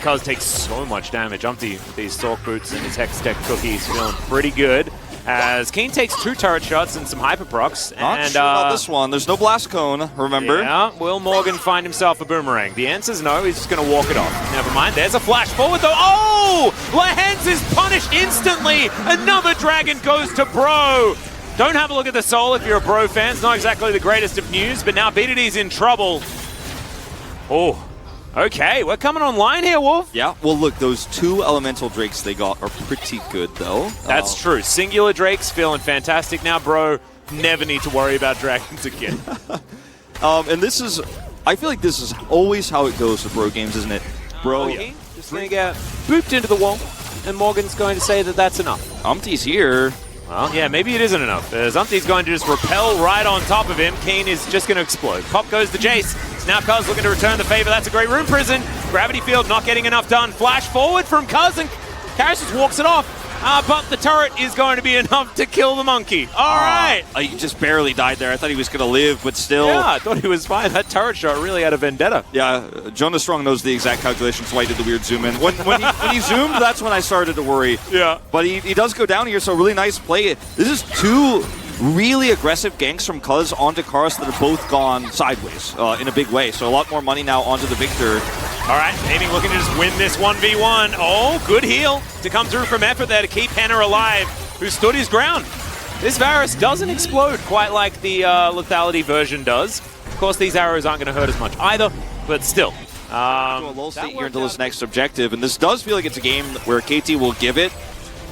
Cuz takes so much damage. Umpty with these Stalk Boots and his Hex Tech cookies feeling pretty good. As Keen takes 2 turret shots and some hyper procs. Not sure about this one. There's no blast cone, remember? Yeah, will Morgan find himself a boomerang? The answer's no, he's just going to walk it off. Never mind, there's a flash forward though. Oh! Lehens is punished instantly! Another dragon goes to Bro! Don't have a look at the soul if you're a Bro fan. It's not exactly the greatest of news, but now BDD's in trouble. Oh. Okay, we're coming online here, Wolf. Yeah, well look, those 2 elemental drakes they got are pretty good though. That's true. Singular drakes feeling fantastic now, Bro. Never need to worry about dragons again. And this is, I feel like this is always how it goes with Bro games, isn't it? Bro, just going to get booped into the wall, and Morgan's going to say that that's enough. Umpty's here. Well, yeah, maybe it isn't enough. As Umpty's going to just repel right on top of him. Keen is just going to explode. Pop goes to Jace. Now Cuz looking to return the favor. That's a great Rune Prison. Gravity Field not getting enough done. Flash forward from Cuz, and Karis just walks it off. But the turret is going to be enough to kill the monkey. All right. He just barely died there. I thought he was going to live, but still. Yeah, I thought he was fine. That turret shot really had a vendetta. Yeah, Jonas Strong knows the exact calculations, why he did the weird zoom in. When he zoomed, that's when I started to worry. Yeah. But he does go down here, so really nice play. This is 2 really aggressive ganks from Cuz onto Karis that have both gone sideways in a big way. So a lot more money now onto the Victor. All right, Naming looking to just win this 1v1. Oh, good heal to come through from Effort there to keep Henna alive, who stood his ground. This Varus doesn't explode quite like the lethality version does. Of course, these arrows aren't going to hurt as much either, but still. A lull state here until this next objective, and this does feel like it's a game where KT will give it.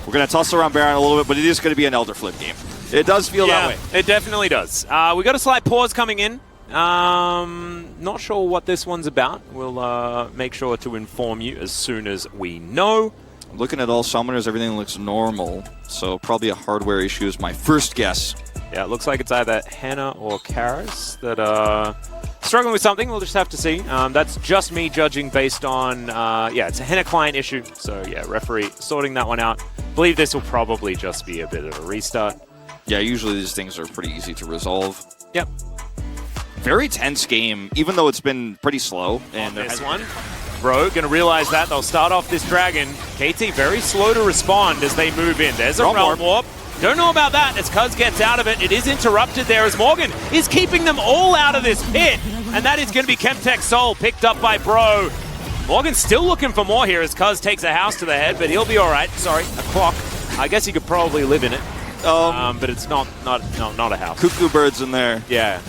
We're going to toss around Baron a little bit, but it is going to be an Elder Flip game. It does feel that way. It definitely does. We got a slight pause coming in. Not sure what this one's about. We'll make sure to inform you as soon as we know. Looking at all summoners, everything looks normal, so probably a hardware issue is my first guess. Yeah, it looks like it's either Henna or Karis that are struggling with something. We'll just have to see. That's just me judging based on, it's a Henna client issue. So yeah, referee sorting that one out. I believe this will probably just be a bit of a restart. Yeah, usually these things are pretty easy to resolve. Yep. Very tense game, even though it's been pretty slow. And this one, Bro, gonna realize that. They'll start off this dragon. KT very slow to respond as they move in. There's a Realm Warp. Don't know about that as Cuz gets out of it. It is interrupted there as Morgan is keeping them all out of this pit. And that is going to be Chemtech Soul picked up by Bro. Morgan's still looking for more here as Cuz takes a house to the head, but he'll be all right. Sorry, a clock. I guess he could probably live in it. But it's not a house. Cuckoo birds in there. Yeah.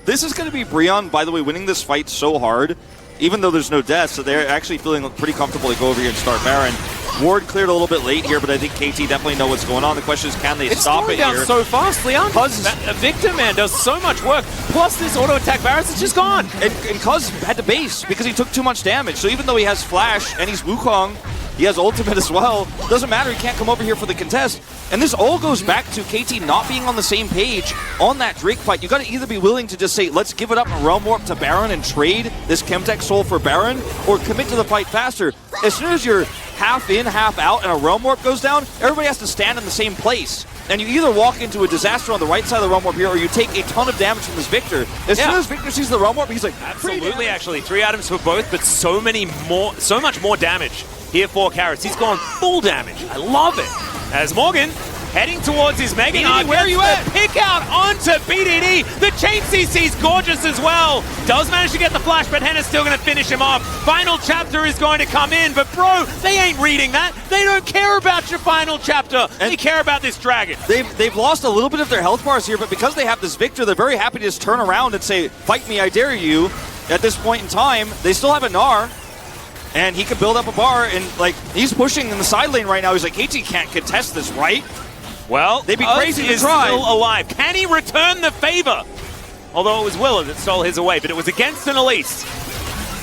This is going to be Breon, by the way, winning this fight so hard, even though there's no death, so they're actually feeling pretty comfortable to go over here and start Baron. Ward cleared a little bit late here, but I think KT definitely know what's going on. The question is, can they stop it here? It's down so fast, Leon. A Victor, man, does so much work. Plus, this auto-attack Varus is just gone. And Cuz had to base because he took too much damage. So even though he has Flash and he's Wukong, he has ultimate as well. Doesn't matter, he can't come over here for the contest. And this all goes back to KT not being on the same page on that Drake fight. You got to either be willing to just say, let's give it up and Realm Warp to Baron and trade this Chemtech Soul for Baron, or commit to the fight faster. As soon as you're half in, half out, and a Realm Warp goes down, everybody has to stand in the same place. And you either walk into a disaster on the right side of the Realm Warp here, or you take a ton of damage from this Victor. As soon as Victor sees the Realm Warp, he's like, absolutely, actually. 3 items for both, but so much more damage here for Karis. He's gone full damage. I love it. As Morgan heading towards his Mega Knight. Where are you at? Pick out onto BDD. The chain CC's gorgeous as well. Does manage to get the flash, but Henna's still going to finish him off. Final chapter is going to come in, but bro, they ain't reading that. They don't care about your final chapter. And they care about this dragon. They've lost a little bit of their health bars here, but because they have this Victor, they're very happy to just turn around and say, fight me, I dare you. At this point in time, they still have a Gnar. And he can build up a bar, and like he's pushing in the side lane right now. He's like, KT can't contest this, right? Well, they'd be crazy to try. Still alive. Can he return the favor? Although it was Willa that stole his away, but it was against an Elise.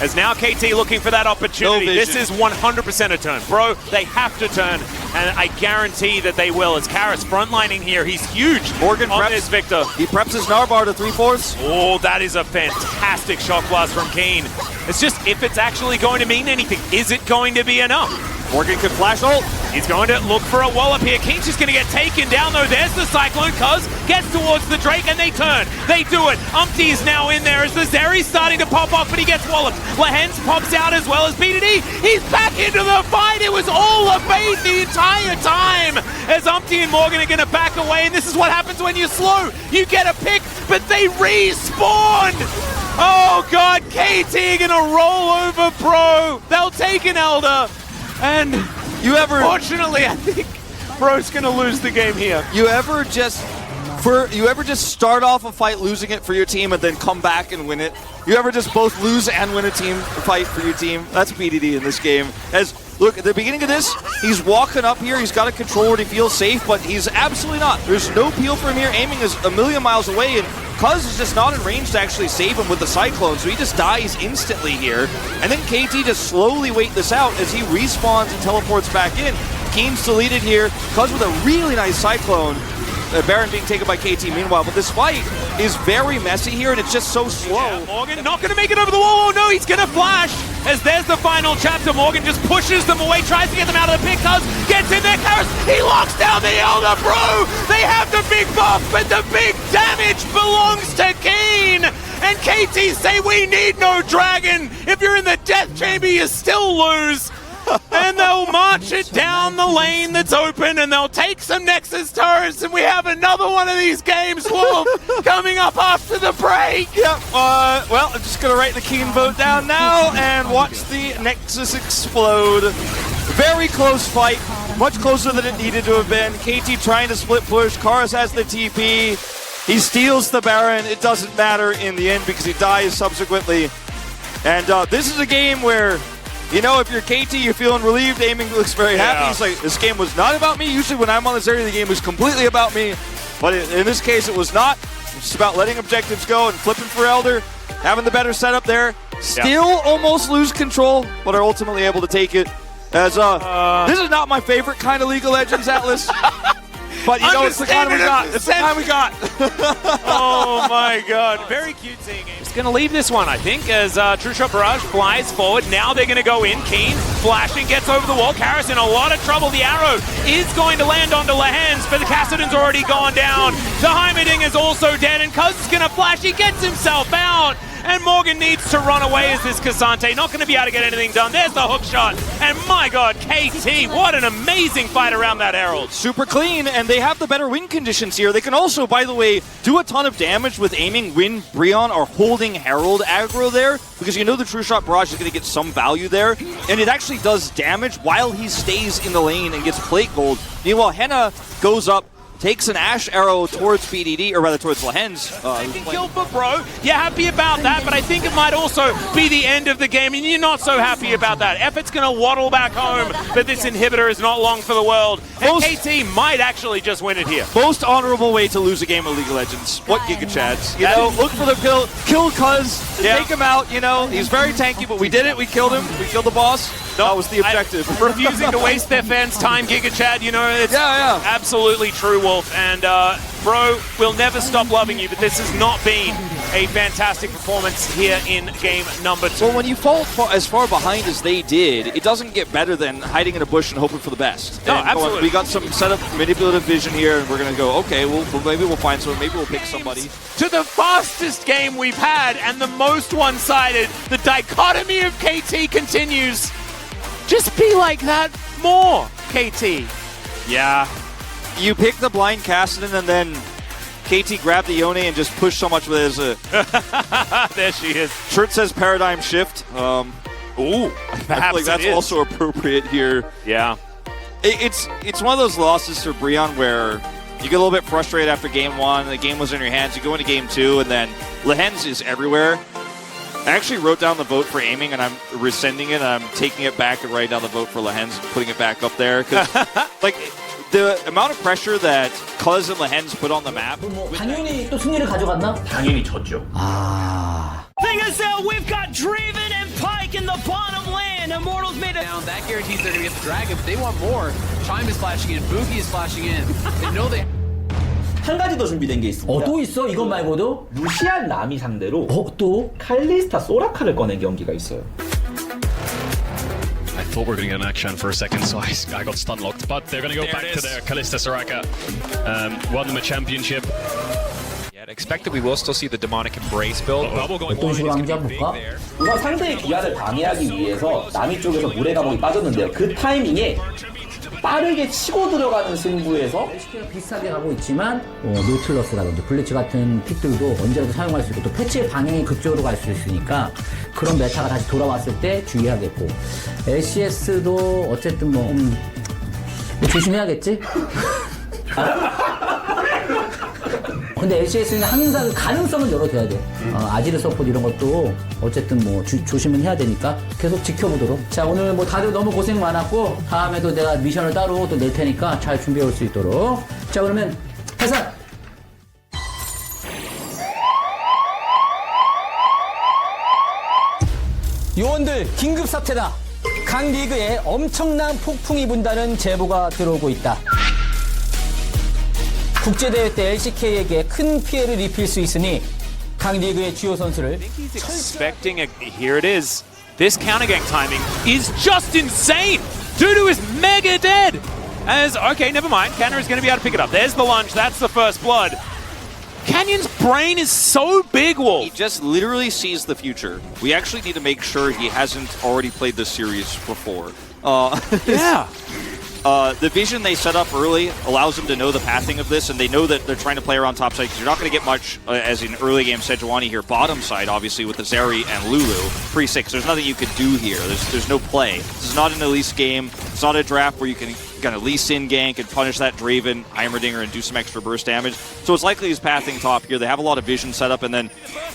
As now KT looking for that opportunity. This is 100% a turn. Bro, they have to turn, and I guarantee that they will. As Karis frontlining here, he's huge. Morgan on preps this Victor. He preps his Gnar bar to 3/4. Oh, that is a fantastic shock blast from Keen. It's just, if it's actually going to mean anything, is it going to be enough? Morgan could flash ult. He's going to look for a wallop here. Keen's just going to get taken down, though. There's the Cyclone. Cuz gets towards the Drake, and they turn. They do it. Umpty's now in there as the Zeri's starting to pop off, but he gets walloped. Lehens pops out as well as BDD. He's back into the fight. It was all a bait the entire time as Umpty and Morgan are going to back away, and this is what happens when you're slow. You get a pick, but they respawn. Oh, God. KT going to roll over Bro. They'll take an Elder, and fortunately, I think Bro's gonna lose the game here. You ever just start off a fight losing it for your team and then come back and win it? You ever just both lose and win a team fight for your team? That's BDD in this game. Look, at the beginning of this, he's walking up here, he's got to control where he feels safe, but he's absolutely not. There's no peel for him here. Aiming is a million miles away, and Cuz is just not in range to actually save him with the Cyclone, so he just dies instantly here. And then KT just slowly wait this out as he respawns and teleports back in. Keen's deleted here. Cuz with a really nice Cyclone. Baron being taken by KT meanwhile, but this fight is very messy here, and it's just so slow. Yeah, Morgan not going to make it over the wall. Oh no, he's going to flash as there's the final chapter. Morgan just pushes them away, tries to get them out of the pick. Cuz gets in there, Karis, he locks down the Elder, Bro. They have the big buff, but the big damage belongs to Keen. And KT say we need no dragon. If you're in the death chamber, you still lose. And they'll march it down the lane that's open, and they'll take some Nexus turrets, and we have another one of these games, Wolf, coming up after the break. Yep, well, I'm just going to write the Keen vote down now and watch the Nexus explode. Very close fight, much closer than it needed to have been. KT trying to split push, Karis has the TP. He steals the Baron. It doesn't matter in the end because he dies subsequently. And this is a game where, you know, if you're KT, you're feeling relieved. Aiming looks very happy. He's like, this game was not about me. Usually when I'm on this area, the game was completely about me. But in this case, it was not. It's just about letting objectives go and flipping for Elder, having the better setup there. Still almost lose control, but are ultimately able to take it. As this is not my favorite kind of League of Legends, Atlas. But you know, it's the kind we got. It's the kind we got. Oh my God. Very cute seeing it. It's going to leave this one, I think, as True Shot Barrage flies forward. Now they're going to go in. Keen flashing, gets over the wall. Karis in a lot of trouble. The arrow is going to land onto Lehens, but the Kassadin's already gone down. The Heimerdinger is also dead, and Cuz is going to flash. He gets himself out. And Morgan needs to run away as this Cassante. Not going to be able to get anything done. There's the hook shot. And my God, KT, what an amazing fight around that Herald. Super clean, and they have the better win conditions here. They can also, by the way, do a ton of damage with aiming when Breon are holding Herald aggro there, because you know the True Shot Barrage is going to get some value there, and it actually does damage while he stays in the lane and gets plate gold. Meanwhile, Henna goes up, takes an Ash arrow towards BDD, or rather towards Lehens. Second kill for Bro. You're happy about that, but I think it might also be the end of the game, and you're not so happy about that. Effort's going to waddle back home, but this inhibitor is not long for the world. And KT might actually just win it here. Most honorable way to lose a game of League of Legends. What Giga Chads? You know, look for the kill Cuz, take him out, you know. He's very tanky, but we did it. We killed him. We killed the boss. That was the objective. Refusing to waste their fans' time, Giga Chad, you know, it's absolutely true, Wolf. And Bro, we'll never stop loving you, but this has not been a fantastic performance here in game number 2. Well, when you fall as far behind as they did, it doesn't get better than hiding in a bush and hoping for the best. No, absolutely. We got some setup manipulative vision here, and we're going to go, okay, well, maybe we'll find someone, maybe we'll pick somebody. To the fastest game we've had and the most one-sided, the dichotomy of KT continues. Just be like that more, KT. Yeah. You pick the blind Kassadin, and then KT grabbed the Yone and just pushed so much with his... there she is. Shirt says paradigm shift. Ooh, I feel like that's also appropriate here. Yeah. It's one of those losses for Breon where you get a little bit frustrated after game 1, the game was in your hands, you go into game 2, and then Lehens is everywhere. I actually wrote down the vote for aiming, and I'm rescinding it, and I'm taking it back and writing down the vote for Lehens and putting it back up there. Because, like, the amount of pressure that Cuz and Lehens put on the map. 당연히 또 승리를 가져갔나? 당연히 졌죠. Thing is, we've got Draven and Pike in the bottom lane. Immortals made it down. That guarantees they're going to get the dragon, but they want more. Chime is flashing in. Boogie is flashing in. They know they... 한 가지 더 준비된 게 있습니다. 또 있어? 이것 말고도 루시안 라미 상대로 또 칼리스타 소라카를 꺼낸 경기가 있어요. I thought we were going to get an action for a second, so I got stun locked. but they're going to go back to their Kalista Soraka. Won them a championship. Yeah, expect that we will still see the demonic embrace build. Bubble going 어떤 wide 식으로 is 하는지 going to 한번 be big 볼까? there. 우선 상대의 기아를 방해하기 위해서 남이 쪽에서 물의 감옥이 빠졌는데요. 그 타이밍에 빠르게 치고 들어가는 승부에서 LCK가 비슷하게 가고 있지만 노틀러스라든지 블리츠 같은 픽들도 언제라도 사용할 수 있고 또 패치의 방향이 그쪽으로 갈 수 있으니까 그런 메타가 다시 돌아왔을 때 주의하겠고 LCS도 어쨌든 뭐 조심해야겠지? 근데 LCS는 항상 가능성은 열어둬야 돼. 아지르 서포트 이런 것도 어쨌든 뭐 조심은 해야 되니까 계속 지켜보도록. 자, 오늘 뭐 다들 너무 고생 많았고 다음에도 내가 미션을 따로 또 낼 테니까 잘 준비해 올 수 있도록. 자, 그러면 해산! 요원들 긴급 사태다. 각 리그에 엄청난 폭풍이 분다는 제보가 들어오고 있다. 국제대회 때 LCK에게 큰 피해를 입힐 수 있으니 각 리그의 주요 선수를 He's expecting a, here it is. This counter gank timing is just insane. Dudu is mega dead. As okay, never mind. Canna is going to be able to pick it up. There's the lunge. That's the first blood. Canyon's brain is so big, Wolf. He just literally sees the future. We actually need to make sure he hasn't already played this series before. Yeah. The vision they set up early allows them to know the pathing of this, and they know that they're trying to play around top side because you're not going to get much, as in early game Sejuani here, bottom side, obviously, with the Zeri and Lulu. Pre-6, there's nothing you could do here. There's no play. This is not an Elise game. It's not a draft where you can kind of Elise in gank and punish that Draven, Heimerdinger, and do some extra burst damage. So it's likely he's pathing top here. They have a lot of vision set up, and then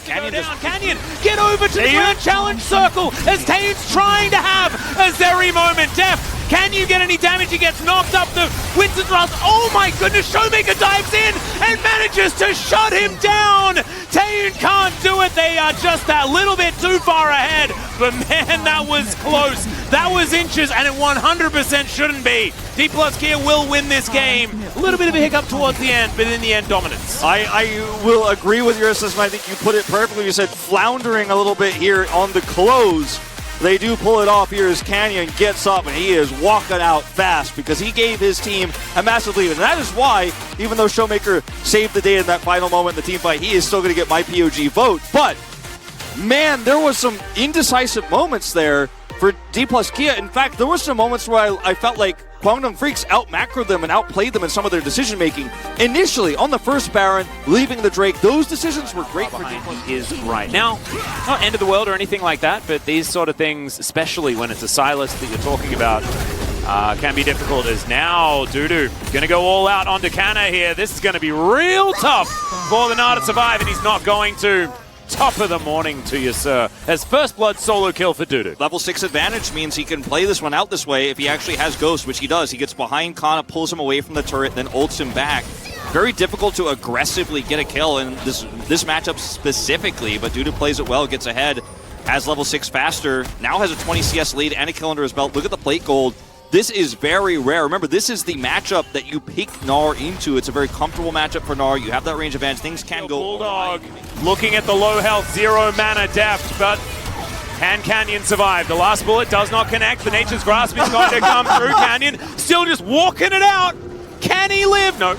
Canyon down. Canyon, get over to the grand challenge circle as Tane's trying to have a Zeri moment. Def, can you get any damage? He gets knocked up the Winston Thrust. Oh my goodness, Showmaker dives in and manages to shut him down. Taeyoon can't do it. They are just that little bit too far ahead. But man, that was close. That was inches, and it 100% shouldn't be. D plus Kia will win this game. A little bit of a hiccup towards the end, but in the end, dominance. I will agree with your assessment. I think you put it perfectly. You said floundering a little bit here on the close. They do pull it off here as Canyon gets up, and he is walking out fast because he gave his team a massive lead. And that is why, even though Showmaker saved the day in that final moment in the team fight, he is still going to get my POG vote. But, man, there was some indecisive moments there for D plus Kia. In fact, there were some moments where I felt like Guangdong Freaks out-macroed them and outplayed them in some of their decision-making. Initially, on the first Baron, leaving the Drake, those decisions were great for D plus Kia. Is right. Now, not end of the world or anything like that, but these sort of things, especially when it's a Silas that you're talking about, can be difficult. As now, Dudu going to go all out onto Canna here. This is going to be real tough for the Na to survive, and he's not going to. Top of the morning to you, sir. As first blood solo kill for Dudu. Level 6 advantage means he can play this one out this way if he actually has Ghost, which he does. He gets behind Kana, pulls him away from the turret, then ults him back. Very difficult to aggressively get a kill in this matchup specifically, but Dudu plays it well, gets ahead, has level 6 faster, now has a 20 CS lead and a kill under his belt. Look at the plate gold. This is very rare. Remember, this is the matchup that you pick Gnar into. It's a very comfortable matchup for Gnar. You have that range advantage. Things can go. Bulldog looking at the low health, 0 mana depth, but can Canyon survive? The last bullet does not connect. The Nature's Grasp is going to come through. Canyon still just walking it out. Can he live? No.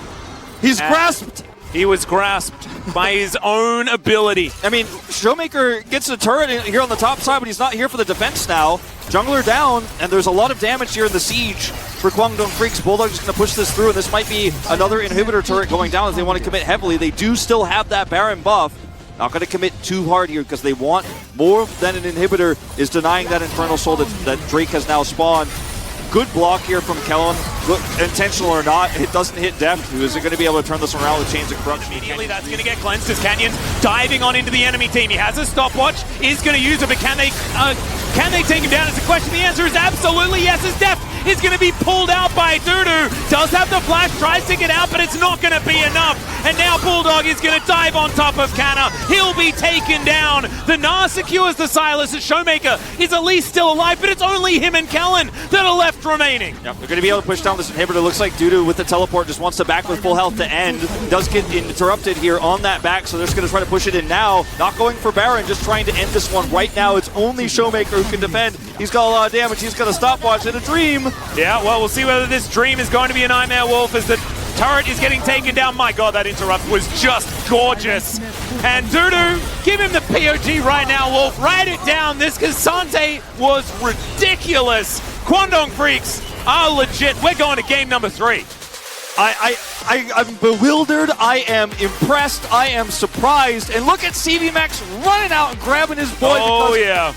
He's grasped. He was grasped by his own ability. I mean, Showmaker gets a turret here on the top side, but he's not here for the defense now. Jungler down, and there's a lot of damage here in the siege for Guangdong Freaks. Bulldog just going to push this through, and this might be another inhibitor turret going down as they want to commit heavily. They do still have that Baron buff. Not going to commit too hard here because they want more than an inhibitor is denying that Infernal Soul that Drake has now spawned. Good block here from Kellen. Look, intentional or not, it doesn't hit Deft, who isn't going to be able to turn this around with Chains of Corruption. Immediately that's going to get cleansed as Canyon diving on into the enemy team. He has a stopwatch, is going to use it, but can they take him down? It's a question. The answer is absolutely yes, as Deft is going to be pulled out by Dudu. Does have the flash, tries to get out, but it's not going to be enough. And now Bulldog is going to dive on top of Canna. He'll be taken down. The Na secures the Silas as Showmaker is at least still alive, but it's only him and Kellen that are left remaining. Yep, they're going to be able to push down this inhibitor. Looks like Dudu with the teleport just wants to back with full health to end. Does get interrupted here on that back, so they're just going to try to push it in now. Not going for Baron, just trying to end this one right now. It's only Showmaker who can defend. He's got a lot of damage. He's got a stopwatch and a dream. Yeah, well, we'll see whether this dream is going to be a Nightmare Wolf as the turret is getting taken down. My god, that interrupt was just gorgeous. And Dudu, give him the POG right now, Wolf. Write it down. This Kasante was ridiculous. Kwangdong Freaks are legit. We're going to game number 3. I'm bewildered, I am impressed, I am surprised, and look at CV Max running out and grabbing his boy. Oh yeah.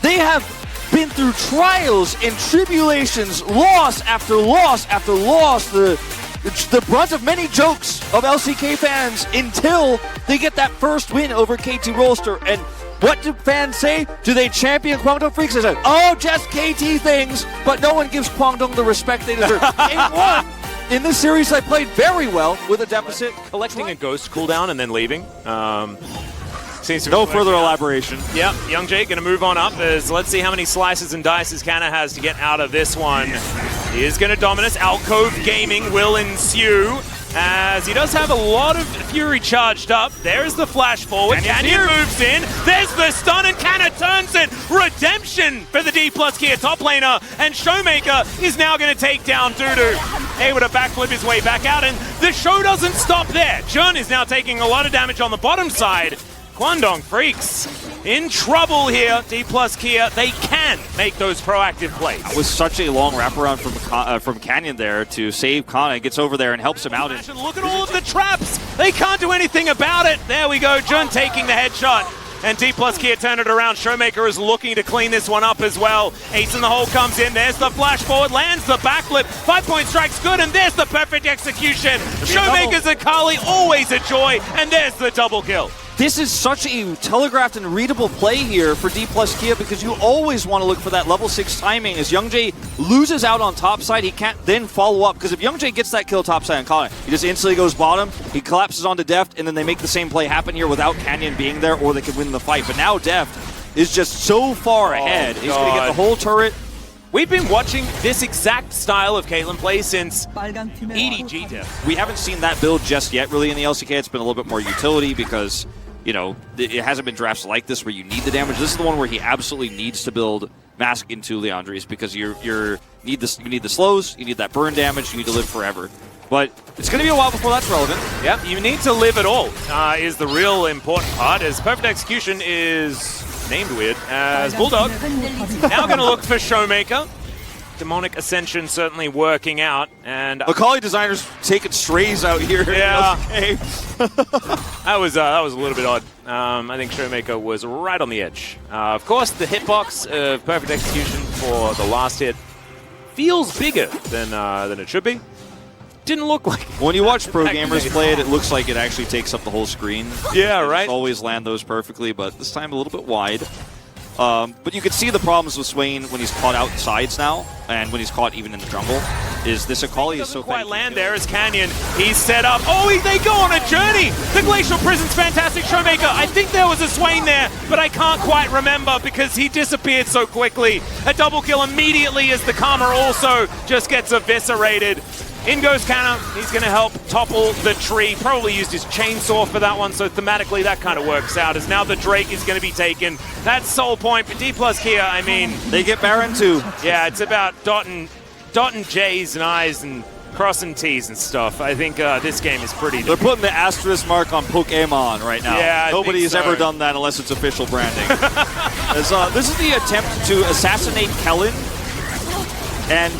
They have been through trials and tribulations, loss after loss after loss, the brunt of many jokes of LCK fans until they get that first win over KT Rolster. And what do fans say? Do they champion Kwangdong Freaks? They say, oh, just KT things, but no one gives Kwangdong the respect they deserve. Game 1. In this series, I played very well with a deficit. Collecting a ghost cooldown and then leaving. Seems to no further elaboration. Yep, Young Jake going to move on up as let's see how many slices and dices Kana has to get out of this one. He is going to dominate. Alcove Gaming will ensue as he does have a lot of Fury charged up. There's the flash forward. Canyon moves in. There's the stun and Kana turns it. Redemption for the D+ Kia top laner. And Showmaker is now going to take down Dudu. Able to backflip his way back out, and the show doesn't stop there. Jun is now taking a lot of damage on the bottom side. Kwangdong Freaks in trouble here. D+ Kia, they can make those proactive plays. That was such a long wraparound from Canyon there to save Kana. Gets over there and helps him out. And look at all of the traps. They can't do anything about it. There we go. Jun taking the headshot. And D+ Kia turn it around. Showmaker is looking to clean this one up as well. Ace in the hole comes in. There's the flash forward. Lands the backflip. 5-point strike's good. And there's the perfect execution. Showmaker's Akali, always a joy. And there's the double kill. This is such a telegraphed and readable play here for D+ Kia because you always want to look for that level 6 timing. As Youngjae loses out on top side, he can't then follow up because if Youngjae gets that kill top side on Colin, he just instantly goes bottom, he collapses onto Deft, and then they make the same play happen here without Canyon being there, or they can win the fight. But now Deft is just so far ahead. He's going to get the whole turret. We've been watching this exact style of Caitlyn play since EDG Deft. We haven't seen that build just yet really in the LCK. It's been a little bit more utility because, you know, it hasn't been drafts like this where you need the damage. This is the one where he absolutely needs to build Mask into Leandri's because you need the slows, you need that burn damage, you need to live forever. But it's going to be a while before that's relevant. Yep, you need to live at all is the real important part, as Perfect Execution is named weird as Bulldog. Now going to look for Showmaker. Demonic Ascension certainly working out, and Akali designers taking strays out here. Yeah, that was a little bit odd. I think Showmaker was right on the edge. Of course, the hitbox of Perfect Execution for the last hit feels bigger than it should be. Didn't look like it. When you watch pro gamers play it, it looks like it actually takes up the whole screen. Yeah, right. Always land those perfectly, but this time a little bit wide. But you can see the problems with Swain when he's caught out sides now, and when he's caught even in the jungle. Is this Akali is so quite land there as Canyon. He's set up. Oh, they go on a journey. The Glacial Prison's fantastic. Showmaker. I think there was a Swain there, but I can't quite remember because he disappeared so quickly. A double kill immediately as the Karma also just gets eviscerated. In goes Kana. He's going to help topple the tree. Probably used his chainsaw for that one, so thematically that kind of works out. As now the Drake is going to be taken. That's Soul Point, but D+ Kia, I mean... They get Baron too. Yeah, it's about dotting J's and I's and crossing T's and stuff. I think this game is pretty... They're putting the asterisk mark on Pokemon right now. Yeah, Nobody has ever done that unless it's official branding. This is the attempt to assassinate Kellen. And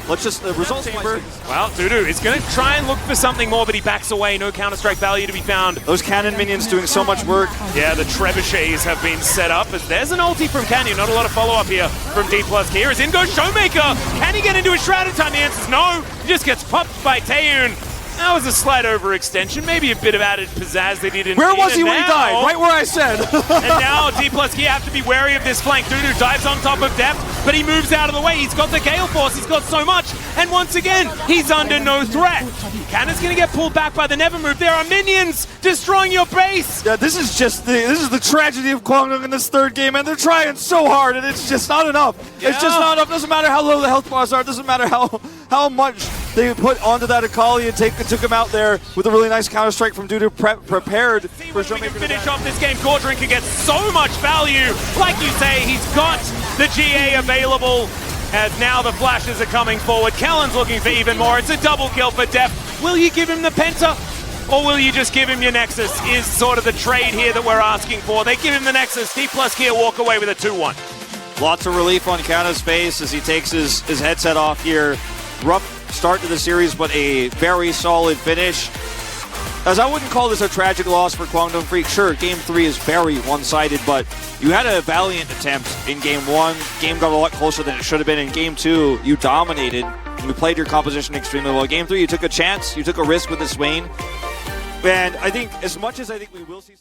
let's just results chamber. Well, Dudu is going to try and look for something more, but he backs away. No Counter-Strike value to be found. Those cannon minions doing so much work. Yeah, the trebuchets have been set up. As there's an ulti from Canyon. Not a lot of follow-up here from D+ Kia. As in goes Showmaker. Can he get into a Shrouded Time? The answer's no. He just gets popped by Taeyun. That was a slight overextension. Maybe a bit of added pizzazz they didn't. Where was he when he died? Right where I said. And now D+ Kia have to be wary of this flank. Dudu dives on top of Deft, but he moves out of the way. He's got the Gale Force. He's got so much. And once again, he's under no threat. Kanna's going to get pulled back by the Never Move. There are minions destroying your base. Yeah, this is the tragedy of Kwangdong in this third game, and they're trying so hard, and it's just not enough. Yeah. It's just not enough. Doesn't matter how low the health bars are. Doesn't matter how much they put onto that Akali and took him out there with a really nice counter-strike from Dudu prepared for Showmaker to finish off this game. Gordrinker gets so much value. Like you say, he's got the GA available. As now the flashes are coming forward. Kellen's looking for even more. It's a double kill for Def. Will you give him the Penta? Or will you just give him your Nexus? Is sort of the trade here that we're asking for. They give him the Nexus. D plus gear walk away with a 2-1. Lots of relief on Kana's face as he takes his headset off here. Rough start to the series, but a very solid finish. As I wouldn't call this a tragic loss for Guangdong Freak. Sure, Game 3 is very one-sided, but you had a valiant attempt in Game 1. Game got a lot closer than it should have been. In Game 2, you dominated. You played your composition extremely well. Game 3, you took a chance. You took a risk with the Swain. And I think, as much as I think we will see some...